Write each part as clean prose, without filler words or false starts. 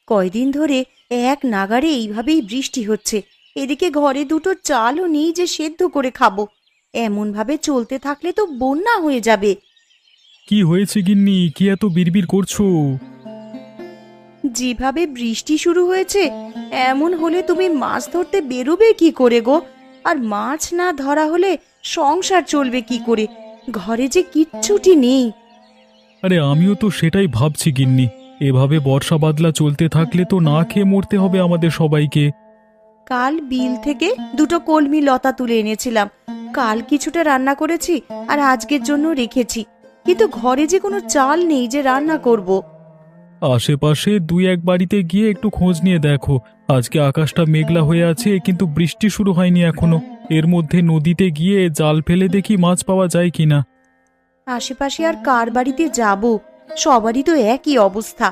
কয়দিন ধরে এক নাগাড়ে এইভাবেই বৃষ্টি হচ্ছে। এদিকে ঘরে দুটো চালও নেই যে সেদ্ধ করে খাবো। এমন ভাবে চলতে থাকলে তো বন্যা হয়ে যাবে। কি হয়েছে গিন্নি, কি এত বিড়বিড় করছো? যেভাবে বৃষ্টি শুরু হয়েছে, এমন হলে তুমি মাছ ধরতে বেরোবে কি করে গো? আর মাছ না ধরা হলে সংসার চলবে কি করে? ঘরে যে কিচ্ছুটি নেই। আরে আমিও তো সেটাই ভাবছি গিন্নি। এভাবে বর্ষা বাদলা চলতে থাকলে তো না খেয়ে মরতে হবে আমাদের সবাইকে। কাল বিল থেকে দুটো কলমি লতা তুলে এনেছিলাম। কাল কিছুটা রান্না করেছি আর আজকের জন্য রেখেছি, কিন্তু ঘরে যে কোনো চাল নেই যে রান্না করব। আশেপাশে দুই এক বাড়িতে গিয়ে একটু খোঁজ নিয়ে দেখো। আজকে আকাশটা মেঘলা হয়ে আছে, কিন্তু বৃষ্টি শুরু হয়নি এখনো। এর মধ্যে নদীতে গিয়ে জাল ফেলে দেখি মাছ পাওয়া যায় কিনা। আশেপাশে আর কার বাড়িতে যাব? সবারই তো একই অবস্থা।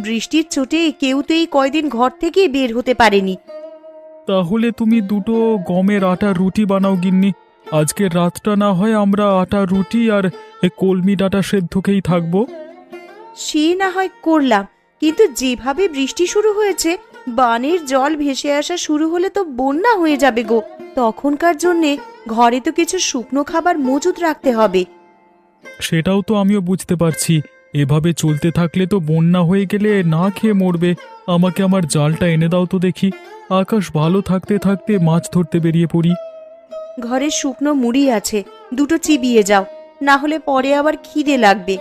বৃষ্টির চোটে কেউ তো এই কয়দিন ঘর থেকে বের হতে পারেনি। তাহলে তুমি দুটো গমের আটার রুটি বানাও গিন্নি। আজকের রাতটা না হয় আমরা আটার রুটি আর কলমি ডাঁটা সেদ্ধ খেয়েই থাকবো। সে না হয় করলাম, কিন্তু যেভাবে বৃষ্টি শুরু হয়েছে, বানের জল ভেসে আসা শুরু হলে তো বন্যা হয়ে যাবে গো। তখনকার জন্যে ঘরে তো কিছু শুকনো খাবার মজুত রাখতে হবে। সেটাও তো আমিও বুঝতে পারছি। এভাবে চলতে থাকলে তো বন্যা হয়ে গেলে না খেয়ে মরবে। আমাকে আমার জালটা এনে দাও তো দেখি। আকাশ ভালো থাকতে থাকতে মাছ ধরতে বেরিয়ে পড়ি। ঘরে শুকনো মুড়ি আছে, দুটো চিবিয়ে যাও, না হলে পরে আবার খিদে লাগবে।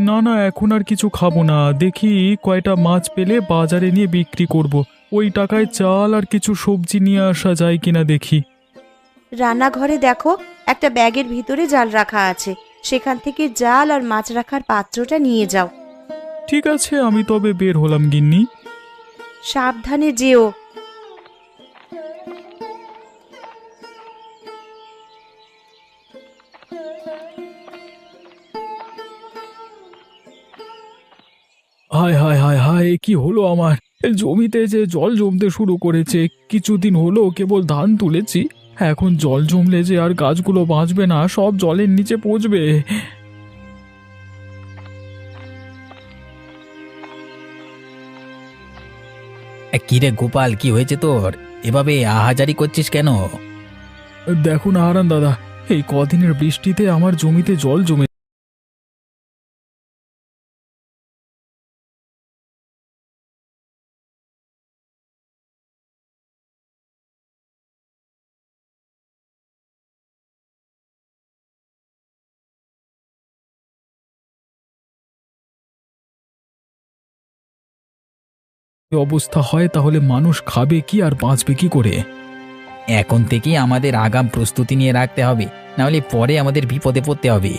না না, এখন আর কিছু খাবো না। দেখি কয়টা মাছ পেলে বাজারে নিয়ে বিক্রি করব। ওই টাকায় চাল আর কিছু সবজি নিয়ে আসা যায় কিনা দেখি। রান্নাঘরে দেখো, একটা ব্যাগের ভিতরে জাল রাখা আছে। সেখান থেকে জাল আর মাছ রাখার পাত্রটা নিয়ে যাও। ঠিক আছে, আমি তবে বের হলাম গিন্নি। সাবধানে যেও। হায় হায় হায় হায়, এ কি হলো আমার? জমিতে যে জল জমতে শুরু করেছে। কিছুদিন হলো কেবল ধান তুলেছি, এখন জল জমলে যে আর গাছগুলো বাঁচবে না, সব জলের নিচে পচবে। কিরে গোপাল, কি হয়েছে তোর? এভাবে আহাজারি করছিস কেন? দেখুন হারান দাদা, এই কদিনের বৃষ্টিতে আমার জমিতে জল জমে। অবস্থা হয় তাহলে মানুষ খাবে কি আর বাঁচবে কি করে? এখন থেকেই আমাদের আগাম প্রস্তুতি নিয়ে রাখতে হবে, নাহলে পরে আমাদের বিপদে পড়তে হবে।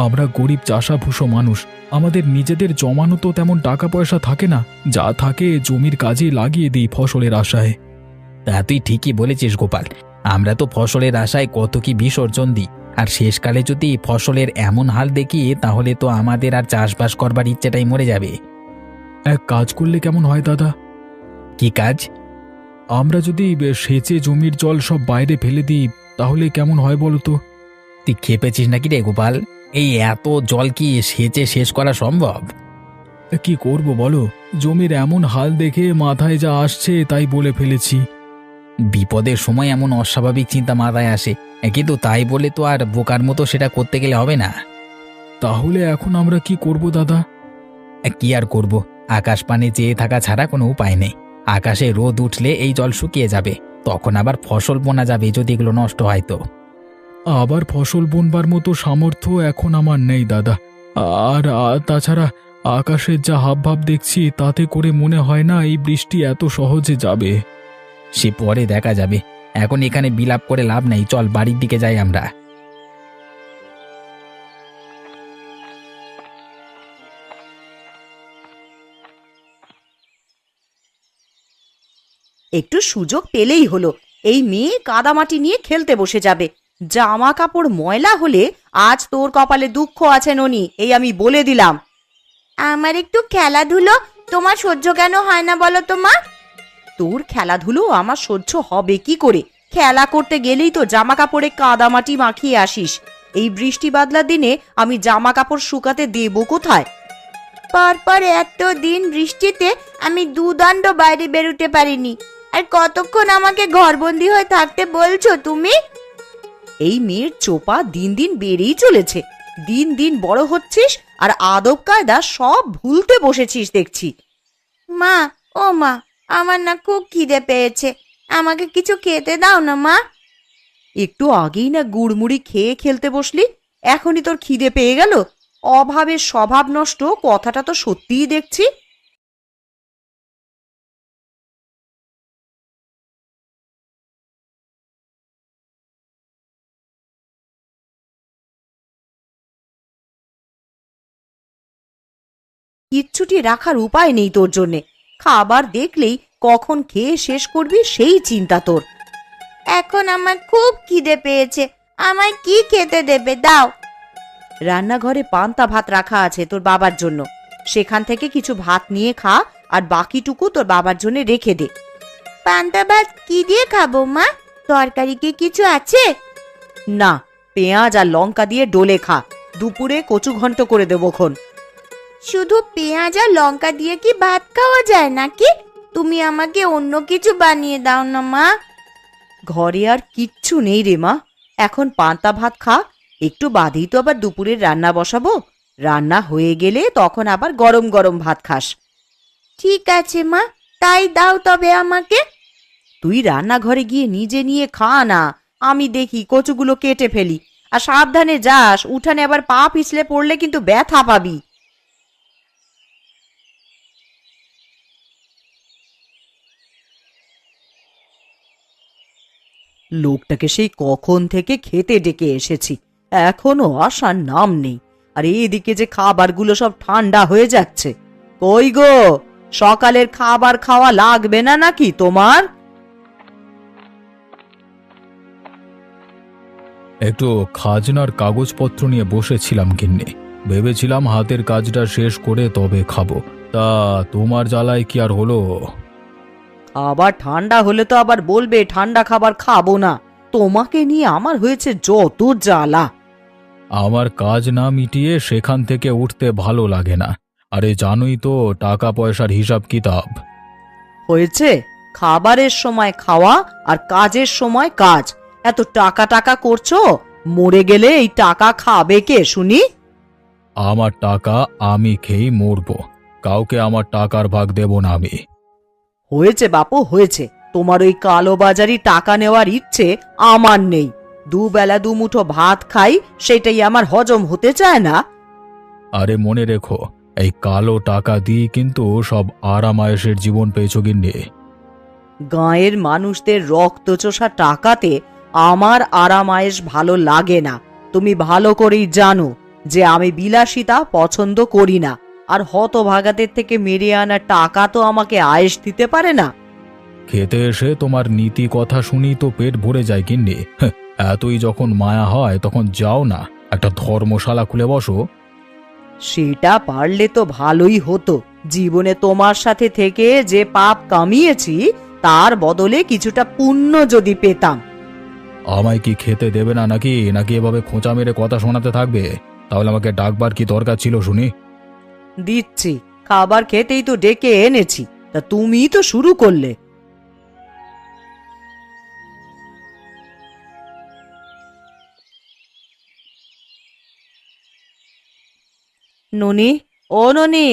আমরা গরিব চাষাভুষো মানুষ, আমাদের নিজেদের জমানো তো তেমন টাকা পয়সা থাকে না। যা থাকে জমির কাজে লাগিয়ে দিই ফসলের আশায়। তা তুই ঠিকই বলেছিস গোপাল। আমরা তো ফসলের আশায় কত কি বিসর্জন দিই, আর শেষকালে যদি ফসলের এমন হাল দেখি তাহলে তো আমাদের আর চাষবাস করবার ইচ্ছেটাই মরে যাবে। এক কাজ করলে কেমন হয় দাদা? কি কাজ? আমরা যদি সেচে জমির জল সব বাইরে ফেলে দিই, তাহলে কেমন হয় বলো তো? তুই খেপেছিস নাকি রে গোপাল? এই এত জল কি সেচে শেষ করা সম্ভব? কি করব বলো, জমির এমন হাল দেখে মাথায় যা আসছে তাই বলে ফেলেছি। বিপদের সময় এমন অস্বাভাবিক চিন্তা মাথায় আসে, কিন্তু তাই বলে তো আর বোকার মতো সেটা করতে গেলে হবে না। তাহলে এখন আমরা কি করব দাদা? কি আর করব, আকাশ পানে চেয়ে থাকা ছাড়া কোনো উপায় নেই। আকাশে রোদ উঠলে এই জল শুকিয়ে যাবে, তখন আবার ফসল বোনা যাবে যদি এগুলো নষ্ট হয় তো। আবার ফসল বুনবার মতো সামর্থ্য এখন আমার নেই দাদা। আর তাছাড়া আকাশের যা হাবভাব দেখছি, তাতে করে মনে হয় না এই বৃষ্টি এত সহজে যাবে। সে পরে দেখা যাবে, এখন এখানে বিলাপ করে লাভ নেই, চল বাড়ির দিকে যাই আমরা। একটু সুযোগ পেলেই হলো, এই মেয়ে কাদামাটি নিয়ে খেলতে বসে যাবে। জামা কাপড় ময়লা হলে আজ তোর কপালে দুঃখ আছে ননি, এই আমি বলে দিলাম। আমার একটু খেলাধুলো তোমার সহ্য কেন হয় না বলো তো মা? তোর খেলাধুলো আমার সহ্য হবে কি করে? খেলা করতে গেলেই তো জামা কাপড়ে কাদামাটি মাখিয়ে আসিস। এই বৃষ্টি বাদলার দিনে আমি জামা কাপড় শুকাতে দেবো কোথায়? পরপর এত দিন বৃষ্টিতে আমি দুদণ্ড বাইরে বেরোতে পারিনি, আর কতক্ষণ আমাকে ঘরবন্দি হয়ে থাকতে বলছো তুমি? এই মেয়ের চোপা দিন দিন বেড়েই চলেছে। দিন দিন বড় হচ্ছিস আর আদব কায়দা সব ভুলতে বসেছিস দেখছি। মা, ও মা, আমার না খুব খিদে পেয়েছে, আমাকে কিছু খেতে দাও না মা। একটু আগেই না গুড়মুড়ি খেয়ে খেলতে বসলি, এখনই তোর খিদে পেয়ে গেল? অভাবের স্বভাব নষ্ট, কথাটা তো সত্যিই দেখছি। কিচ্ছুটি রাখার উপায় নেই তোর জন্যে। খাবার দেখলেই কখন খেয়ে শেষ করবি সেই চিন্তা তোর। এখন আমার খুব খিদে পেয়েছে, আমায় কি খেতে দেবে দাও। রান্নাঘরে পান্তা ভাত রাখা আছে তোর বাবার জন্য, সেখান থেকে কিছু ভাত নিয়ে খা, আর বাকিটুকু তোর বাবার জন্য রেখে দে। পান্তা ভাত কি দিয়ে খাবো মা? তরকারি কি কিছু আছে? না, পেঁয়াজ আর লঙ্কা দিয়ে ডোলে খা। দুপুরে কচু ঘন্ট করে দেবো খন। শুধু পেঁয়াজ আর লঙ্কা দিয়ে কি ভাত খাওয়া যায় নাকি? তুমি আমাকে অন্য কিছু বানিয়ে দাও না মা। ঘরে আর কিচ্ছু নেই রে মা, এখন পান্তা ভাত খা। একটু বাদেই তো আবার দুপুরের রান্না বসাবো। রান্না হয়ে গেলে তখন আবার গরম গরম ভাত খাস। ঠিক আছে মা, তাই দাও তবে আমাকে। তুই রান্নাঘরে গিয়ে নিজে নিয়ে খা না, আমি দেখি কচুগুলো কেটে ফেলি। আর সাবধানে যাস, উঠানে আবার পা পিছলে পড়লে কিন্তু ব্যথা পাবি। লোকটাকে সেই কখন থেকে খেতে ডেকে এসেছি, এখনো আসার নাম নেই। আর এদিকে যে খাবারগুলো সব ঠান্ডা হয়ে যাচ্ছে। কই গো, সকালের খাবার খাওয়া লাগবে না নাকি তোমার? একটু খাজনার কাগজপত্র নিয়ে বসেছিলাম গিন্নি, ভেবেছিলাম হাতের কাজটা শেষ করে তবে খাবো। তা তোমার জ্বালায় কি আর হলো? আবার ঠান্ডা হলে তো আবার বলবে ঠান্ডা খাবার খাবো না। তোমাকে নিয়ে আমার হয়েছে যত জ্বালা। আমার কাজ না মিটিয়ে সেখান থেকে উঠতে ভালো লাগে না। আরে জানোই তো টাকা পয়সার হিসাব কিতাব। হয়েছে, খাবারের সময় খাওয়া আর কাজের সময় কাজ। এত টাকা টাকা করছো, মরে গেলে এই টাকা খাবে কে শুনি? আমার টাকা আমি খেয়েই মরবো, কাউকে আমার টাকার ভাগ দেব না আমি। হয়েছে বাপু, হয়েছে। তোমার ওই কালোবাজারি টাকা নেওয়ার ইচ্ছে আমার নেই। দুবেলা দুমুঠো ভাত খাই, সেটাই আমার হজম হতে চায় না। আরে মনে রেখো, এই কালো টাকা দিয়ে কিন্তু সব আরামায়েশের জীবন পেয়েছো গিন্নি। গাঁয়ের মানুষদের রক্তচোষা টাকাতে আমার আরামায়েশ ভালো লাগে না। তুমি ভালো করেই জানো যে আমি বিলাসিতা পছন্দ করি না। আর হতভাগাদের থেকে মেরে আনা টাকা তো আমাকে আয়েশ দিতে পারে না। খেতে এসে তোমার নীতি কথা শুনি তো পেট ভরে যায় গিন্নি। এতই যখন মায়া হয় তখন যাও না, একটা ধর্মশালা খুলে বসো। সেটা পারলে তো ভালোই হতো। জীবনে তোমার সাথে থেকে যে পাপ কামিয়েছি, তার বদলে কিছুটা পুণ্য যদি পেতাম। আমায় কি খেতে দেবে না নাকি নাকি এভাবে খোঁচা মেরে কথা শোনাতে থাকবে? তাহলে আমাকে ডাকবার কি দরকার ছিল শুনি? দিচ্ছি, খাবার খেতেই তো ডেকে এনেছি, তা তুমি তো শুরু করলে। ননি, ও ননি,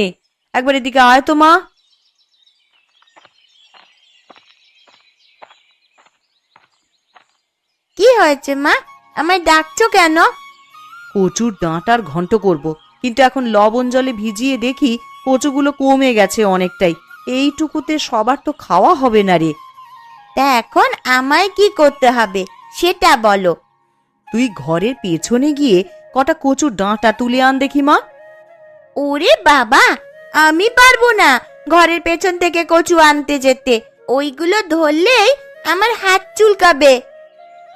একবার এদিকে আয় তো মা। কি হয়েছে মা, আমায় ডাকছো কেন? কচুর ডাঁটার ঘন্ট করব, কিন্তু এখন লবণ জলে ভিজিয়ে দেখি কচুগুলো কমে গেছে অনেকটাই। এইটুকুতে সবার তো খাওয়া হবে না রে। তা এখন আমায় কি করতে হবে সেটা বলো। তুই ঘরের পেছনে গিয়ে কটা কচুর ডাঁটা তুলে আন দেখি মা। ওরে বাবা, আমি পারবো না ঘরের পেছন থেকে কচু আনতে যেতে। ওইগুলো ধরলেই আমার হাত চুলকাবে।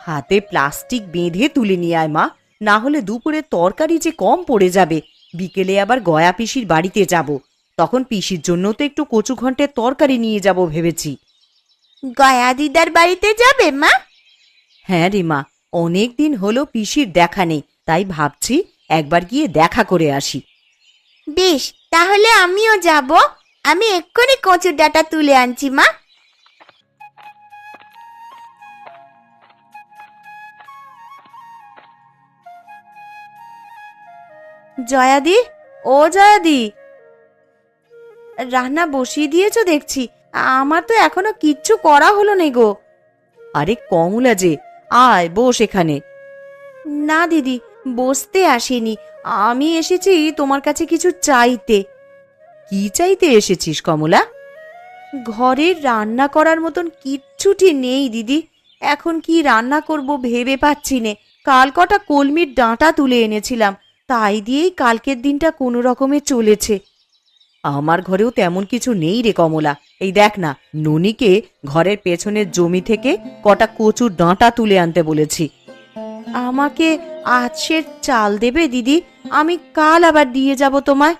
হাতে প্লাস্টিক বেঁধে তুলে নিয়ে আয় মা, না হলে দুপুরে তরকারি যে কম পড়ে যাবে। বিকেলে আবার গয়া পিসির বাড়িতে যাব, তখন পিসির জন্য তো একটু কচু ঘন্টের তরকারি নিয়ে যাব ভেবেছি। গয়া দিদার বাড়িতে যাবে মা? হ্যাঁ রে মা, অনেক দিন হলো পিসির দেখা নেই, তাই ভাবছি একবার গিয়ে দেখা করে আসি। বেশ, তাহলে আমিও যাব। আমি এক্ষুনি কচুর ডাঁটা তুলে আনছি মা। জয়াদি, ও জয়াদি, রান্না বসিয়ে দিয়েছো দেখছি। আমার তো এখনো কিচ্ছু করা হলো না গো। আরে কমলা যে, আয় বস এখানে। না দিদি, বসতে আসিনি, আমি এসেছি তোমার কাছে কিছু চাইতে। কি চাইতে এসেছিস কমলা? ঘরের রান্না করার মতন কিচ্ছুটি নেই দিদি। এখন কি রান্না করব ভেবে পাচ্ছি নে। কাল কটা কলমির ডাঁটা তুলে এনেছিলাম, তাই দিয়েই কালকের দিনটা কোনো রকমে চলেছে। আমার ঘরেও তেমন কিছু নেই রে কমলা। এই দেখ না, ননিকে ঘরের পেছনের জমি থেকে কটা কচুর ডাঁটা তুলে আনতে বলেছি। আমাকে আজ সের চাল দেবে দিদি? আমি কাল আবার দিয়ে যাব তোমায়।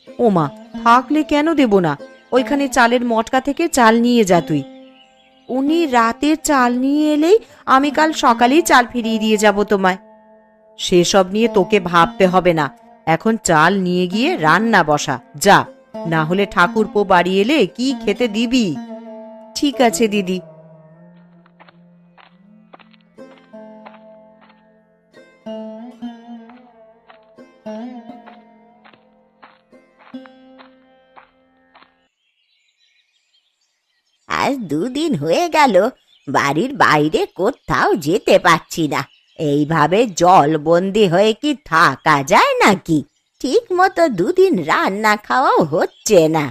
ওমা, থাকলে কেন দেব না? ওইখানে চালের মটকা থেকে চাল নিয়ে যা তুই। উনি রাতের চাল নিয়ে এলেই আমি কাল সকালেই চাল ফিরিয়ে দিয়ে যাব তোমায়। সেসব নিয়ে তোকে ভাবতে হবে না, এখন চাল নিয়ে গিয়ে রান্না বসা যা, না হলে ঠাকুরপো বাড়ি এলে কি খেতে দিবি? ঠিক আছে দিদি। আজ 2 দিন হয়ে গেল বাড়ির বাইরে কোথাও যেতে পারছি না। এইভাবে জলবন্দি হয়ে কি থাকা যায় নাকি? ঠিক মতো 2 দিন রান্না খাওয়াও হচ্ছে না।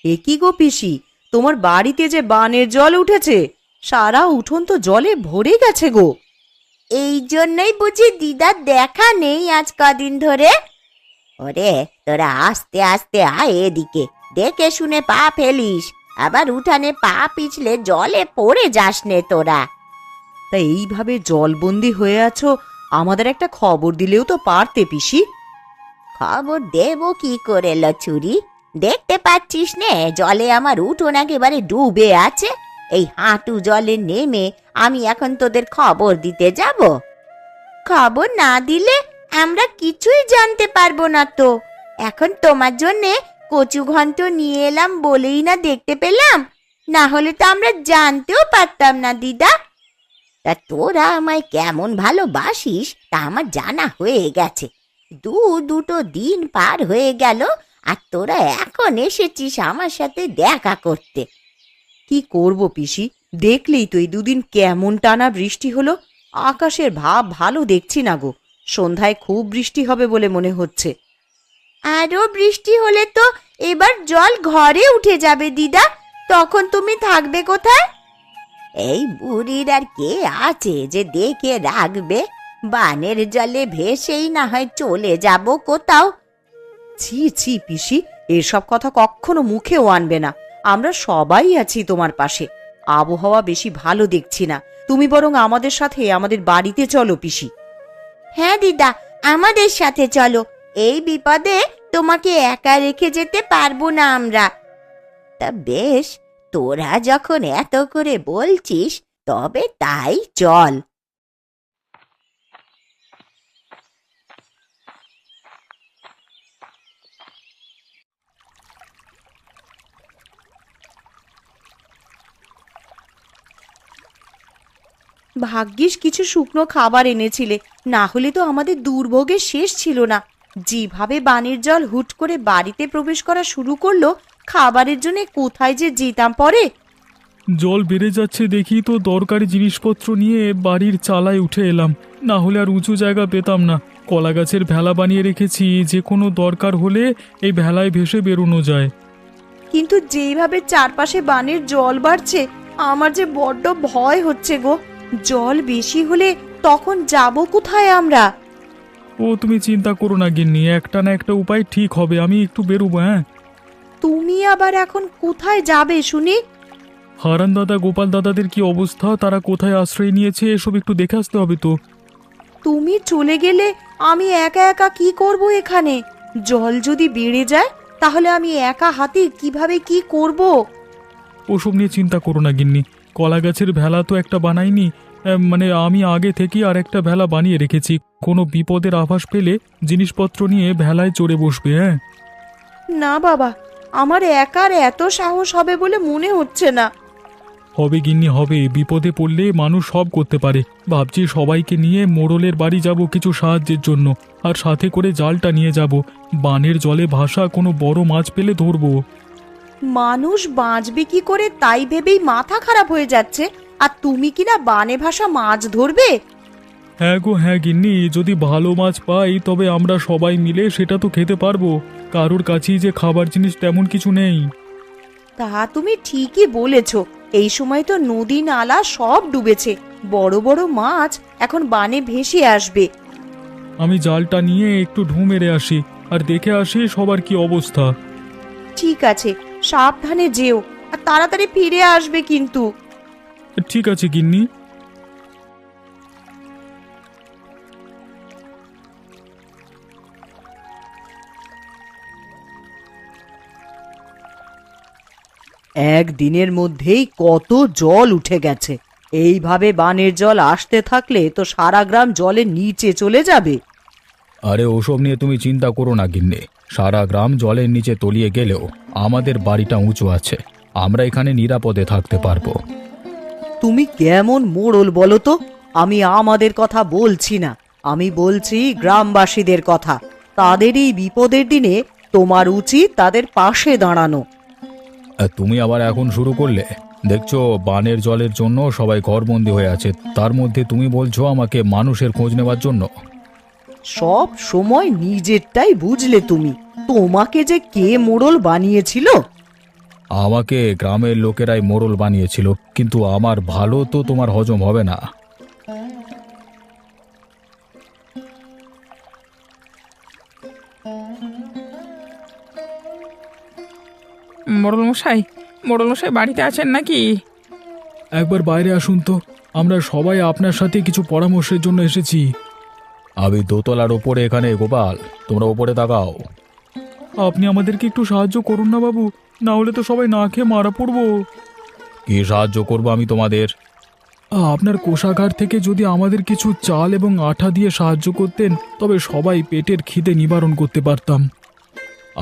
এ কি গো পিসি, তোমার বাড়িতে যে বানের জল উঠেছে, সারা উঠোন তো জলে ভরে গেছে গো। এই জন্যই বুঝি দিদার দেখা নেই আজ কদিন ধরে। ওরে, তোরা আস্তে আস্তে আয় এদিকে, দেখে শুনে পা ফেলিস, আবার উঠানে পা পিছলে জলে পড়ে যাস নে তোরা। তা এইভাবে জলবন্দি হয়ে আছো, আমাদের একটা খবর দিলেও তো পারতে পিসি। খবর দেব কি করে লছুরি? দেখতে পাচ্ছিস নে জলে আমার উঠোন একেবারে ডুবে আছে। এই হাঁটু জলে নেমে আমি এখন তোদের খবর দিতে যাব? খবর না দিলে আমরা কিছুই জানতে পারবো না তো। এখন তোমার জন্যে কচু ঘন্ট নিয়ে এলাম বলেই না দেখতে পেলাম, না হলে তো আমরা জানতেও পারতাম না দিদা। তা তোরা আমায় কেমন ভালোবাসিস তা আমার জানা হয়ে গেছে। দুটো দিন পার হয়ে গেল আর তোরা এখন এসেছিস আমার সাথে দেখা করতে। কি করব পিসি, দেখলেই তো এই 2 দিন কেমন টানা বৃষ্টি হলো। আকাশের ভাব ভালো দেখছি না গো, সন্ধ্যায় খুব বৃষ্টি হবে বলে মনে হচ্ছে। আরো বৃষ্টি হলে তো এবার জল ঘরে উঠে যাবে দিদা, তখন তুমি থাকবে কোথায়? এই বুড়ির আর কে আছে যে দেখে রাখবে? বানের জলে ভেসেই না হয় চলে যাব কোথাও। ছি ছি পিসি, এসব কথা কখনো মুখেও আনবে না। আমরা সবাই আছি তোমার পাশে। আবহাওয়া বেশি ভালো দেখছি না, তুমি বরং আমাদের সাথে আমাদের বাড়িতে চলো পিসি। হ্যাঁ দিদা, আমাদের সাথে চলো। এই বিপদে তোমাকে একা রেখে যেতে পারবো না আমরা। তা বেশ, তোরা যখন এত করে বলছিস তবে তাই চল। ভাগ্যিস কিছু শুকনো খাবার এনেছিলে, না হলে তো আমাদের দুর্ভোগের শেষ ছিল না। যেভাবে বানের জল হুট করে বাড়িতে প্রবেশ করা শুরু করলো, খাবারের জন্য কোথায় যে যেতাম পরে। জল বেড়ে যাচ্ছে দেখি তো দরকারি জিনিসপত্র নিয়ে বাড়ির চালায় উঠে এলাম, না হলে আর উঁচু জায়গা পেতাম না। কলা গাছের ভেলা বানিয়ে রেখেছি, যে কোনো দরকার হলে এই ভেলায় ভেসে বেরোনো যায়। কিন্তু যেইভাবে চারপাশে বানের জল বাড়ছে, আমার যে বড্ড ভয় হচ্ছে গো। জল বেশি হলে তখন যাব কোথায় আমরা? ও তুমি চিন্তা করো না গিন্নি, একটা না একটা উপায় ঠিক হবে। আমি একটু বেরোবো। হ্যাঁ, তুমি আবার এখন কোথায় যাবে শুনি? হারান দাদা গোপাল দাদাদের কি অবস্থা, তারা কোথায় আশ্রয় নিয়েছে, এসব একটু দেখে আসতে হবে তো। তুমি চলে গেলে আমি একা একা কি করব এখানে? জল যদি বেড়ে যায় তাহলে আমি একা হাতে কিভাবে কি করব? ওসব নিয়ে চিন্তা করো না গিন্নি, কলা গাছের ভেলা তো একটা বানাইনি, মানে আমি আগে থেকেই আর একটা ভেলা বানিয়ে রেখেছি। কোনো বিপদের আভাস পেলে জিনিসপত্র নিয়ে ভেলায় চড়ে বসবে। হ্যাঁ, না বাবা, আমার একার এত সাহস হবে বলে মনে হচ্ছে না। হবে গিন্নি হবে, বিপদে পড়লে মানুষ সব করতে পারে। ভাবছি সবাইকে নিয়ে মোড়লের বাড়ি যাব কিছু সাহায্যের জন্য, আর সাথে করে জালটা নিয়ে যাব। বানের জলে ভাসা কোনো বড় মাছ পেলে ধরবো। মানুষ বাঁচবে কি করে তাই ভেবেই মাথা খারাপ হয়ে যাচ্ছে, আর তুমি কিনা বানে ভাসা মাছ ধরবে? হ্যাঁ গো হ্যাঁ গিন্নি, যদি ভালো মাছ পাই তবে আমরা সবাই মিলে সেটা তো খেতে পারবো। কারোর কাছেই যে খাবার জিনিস তেমন কিছু নেই। তা তুমি ঠিকই বলেছ, এই সময় তো নদী নালা সব ডুবেছে, বড় বড় মাছ এখন বানে ভেসে আসবে। আমি জালটা নিয়ে একটু ঢু মেরে আসি, আর দেখে আসি সবার কি অবস্থা। ঠিক আছে, সাবধানে যেও, আর তাড়াতাড়ি ফিরে আসবে কিন্তু। ঠিক আছে গিন্নি। একদিনের মধ্যেই কত জল উঠে গেছে। এইভাবে বানের জল আসতে থাকলে তো সারা গ্রাম জলের নিচে চলে যাবে। আরে ওসব নিয়ে তুমি চিন্তা করো না গিন্নি, সারা গ্রাম জলের নিচে তলিয়ে গেলেও আমাদের বাড়িটা উঁচু আছে, আমরা এখানে নিরাপদে থাকতে পারবো। তুমি কেমন মোড়ল বলো তো? আমি আমাদের কথা বলছি না, আমি বলছি গ্রামবাসীদের কথা। তাদের এই বিপদের দিনে তোমার উচিত তাদের পাশে দাঁড়ানো। আর তুমি আবার এখন শুরু করলে? দেখছো বানের জলের জন্য সবাই ঘরবন্দি হয়ে আছে, তার মধ্যে তুমি বলছো আমাকে মানুষের খোঁজ নেওয়ার জন্য। সব সময় নিজেরটাই বুঝলে তুমি। তোমাকে যে কে মোড়ল বানিয়েছিল? আমাকে গ্রামের লোকেরাই মোড়ল বানিয়েছিল, কিন্তু আমার ভালো তো তোমার হজম হবে না। মোড়লমশাই বাড়িতে আছেন নাকি? একবার বাইরে আসুন তো, আমরা সবাই আপনার সাথে কিছু পরামর্শের জন্য এসেছি। আমি দোতলার ওপরে এখানে, গোপাল তোমরা ওপরে তাকাও। আপনি আমাদেরকে একটু সাহায্য করুন না বাবু, না হলে তো সবাই না খেয়ে মারা পড়বো। কি সাহায্য করবো আমি তোমাদের? আপনার কোষাগার থেকে যদি আমাদের কিছু চাল এবং আঠা দিয়ে সাহায্য করতেন, তবে সবাই পেটের খিদে নিবারণ করতে পারতাম।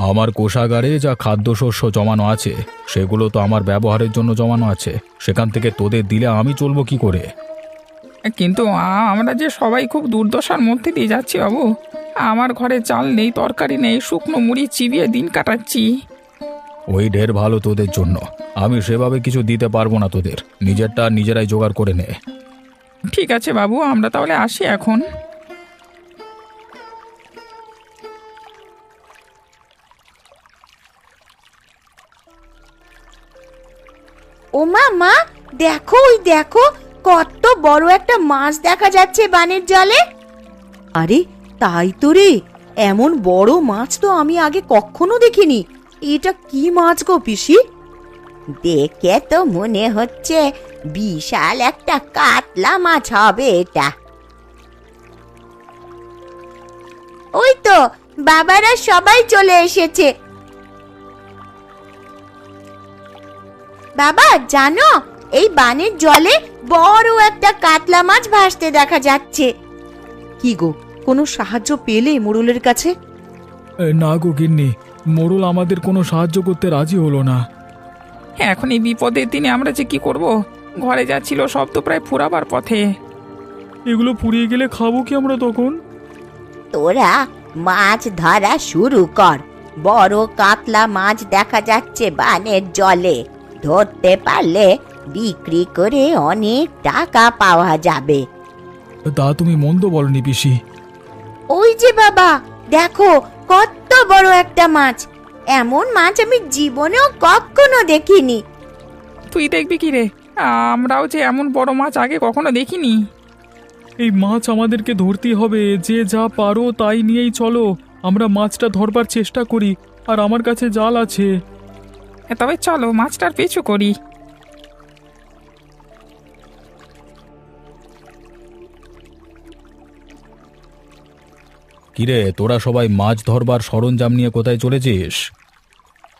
আমার কোষাগারে যা খাদ্যশস্য জমানো আছে সেগুলো তো আমার ব্যবহারের জন্য জমানো আছে, সেখান থেকে তোদের দিলে আমি চলবো কি করে? কিন্তু আমরা যে সবাই খুব দুর্দশার মধ্যে দিয়ে যাচ্ছি বাবু। আমার ঘরে চাল নেই, তরকারি নেই, শুকনো মুড়ি চিবিয়ে দিন কাটাচ্ছি। ওই ঢের ভালো তোদের জন্য, আমি সেভাবে কিছু দিতে পারবো না তোদের, নিজেরটা নিজেরাই জোগাড় করে নে। ঠিক আছে বাবু, আমরা তাহলে আসি এখন। ও মা, দেখো ওই দেখো, কত বড় একটা মাছ দেখা যাচ্ছে বানের জলে। আরে তাই তো রে, এমন বড় মাছ তো আমি আগে কখনো দেখিনি। এটা কি মাছ গো পিসি? দেখে তো মনে হচ্ছে বিশাল একটা কাতলা মাছ হবে এটা। ওই তো বাবারা সবাই চলে এসেছে। বাবা জানো, এই বানের জলে বড় একটা কাতলা মাছ ভাসতে দেখা যাচ্ছে। কি গো, কোনো সাহায্য পেলে মোড়লের কাছে? না গো গিন্নি, মোড়ল আমাদের কোনো সাহায্য করতে রাজি হলো না। এখন এই বিপদের দিনে আমরা যে কি করব? ঘরে যা ছিল সব তো প্রায় ফুরাবার পথে। এগুলো ফুরিয়ে গেলে খাবো কি আমরা তখন? তোরা মাছ ধরা শুরু কর, বড় কাতলা মাছ দেখা যাচ্ছে বানের জলে। ধরতে পারলে বিক্রি করে অনেক টাকা পাওয়া যাবে। তা তুমি মন্দ বলনি পিসি। ওই যে বাবা, দেখো কত বড় একটা মাছ। এমন মাছ আমি জীবনেও কখনো দেখিনি। তুই দেখবি কি রে? আমরাও যে এমন বড় মাছ আগে কখনো দেখিনি। এই মাছ আমাদেরকে ধরতেই হবে, যে যা পারো তাই নিয়েই চলো। আমরা মাছটা ধরবার চেষ্টা করি, আর আমার কাছে জাল আছে। তবে চলো মাছটার পিছু করি। কিরে, তোরা সবাই মাছ ধরবার সরঞ্জাম নিয়ে কোথায় চলেছিস?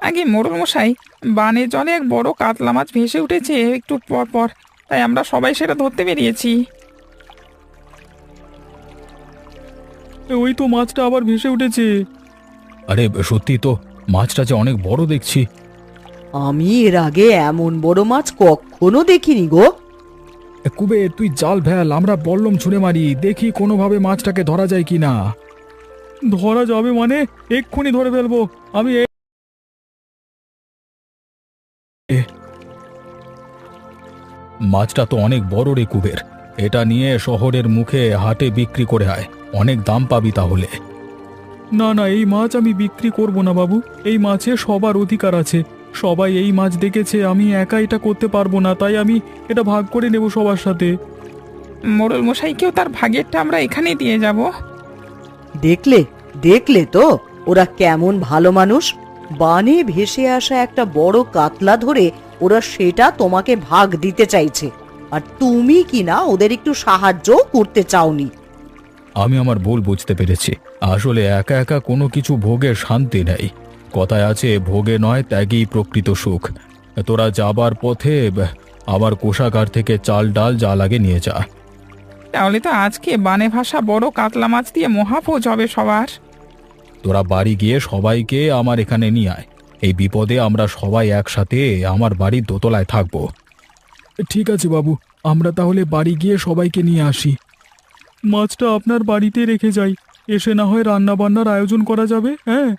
আগে মোড়ল মশাই, বানের জলে এক বড় কাতলা মাছ ভেসে উঠেছে একটু পর পর, তাই আমরা সবাই সেটা ধরতে বেরিয়েছি। ওই তো মাছটা আবার ভেসে উঠেছে। আরে সত্যি তো, মাছটা যে অনেক বড় দেখছি। আমি এর আগে এমন বড় মাছ কখনো দেখিনি গো। কুবের, তুই জাল ফেল, আমরা বল্লম ছুঁড়ে মারি, দেখি কোনোভাবে মাছটাকে ধরা যায় কিনা। ধরা যাবে মানে? এক্ষুনি ধরে ফেলবো আমি। মাছটা তো অনেক বড় রে কুবের, এটা নিয়ে শহরের মুখে হাটে বিক্রি করে আয়, অনেক দাম পাবি তাহলে। না না, এই মাছ আমি বিক্রি করব না বাবু, এই মাছে সবার অধিকার আছে, সবাই এই মাছ দেখেছে, আমি একা এটা করতে পারবো না, তাই আমি এটা ভাগ করে নেব সবার সাথে। মোড়ল মশাইকেও তার ভাগেরটা আমরা এখানেই দিয়ে যাব। দেখলে দেখলে তো ওরা কেমন ভালো মানুষ। বানে ভেসে আসা একটা বড় কাতলা ধরে ওরা সেটা তোমাকে ভাগ দিতে চাইছে, আর তুমি কি না ওদের একটু সাহায্য করতে চাওনি। আমি আমার ভুল বুঝতে পেরেছি, আসলে একা একা কোনো কিছু ভোগের শান্তি নেই। কথায় আছে, ভোগে নয় ত্যাগেই প্রকৃত সুখ। তোরা যাবার পথে আমার কোষাগার থেকে চাল ডাল যা লাগে নিয়ে যা। তাহলে তো আজকে বানে ভাসা বড় কাতলা মাছ দিয়ে মহাভোজ হবে সবার। তোরা বাড়ি গিয়ে সবাইকে আমার এখানে নিয়ে আয়, এই বিপদে আমরা সবাই একসাথে আমার বাড়ির দোতলায় থাকবো। ঠিক আছে বাবু, আমরা তাহলে বাড়ি গিয়ে সবাইকে নিয়ে আসি। মাছটা আপনার বাড়িতে রেখে যাই, এসে না হয় রান্না বান্নার আয়োজন করা যাবে। হ্যাঁ।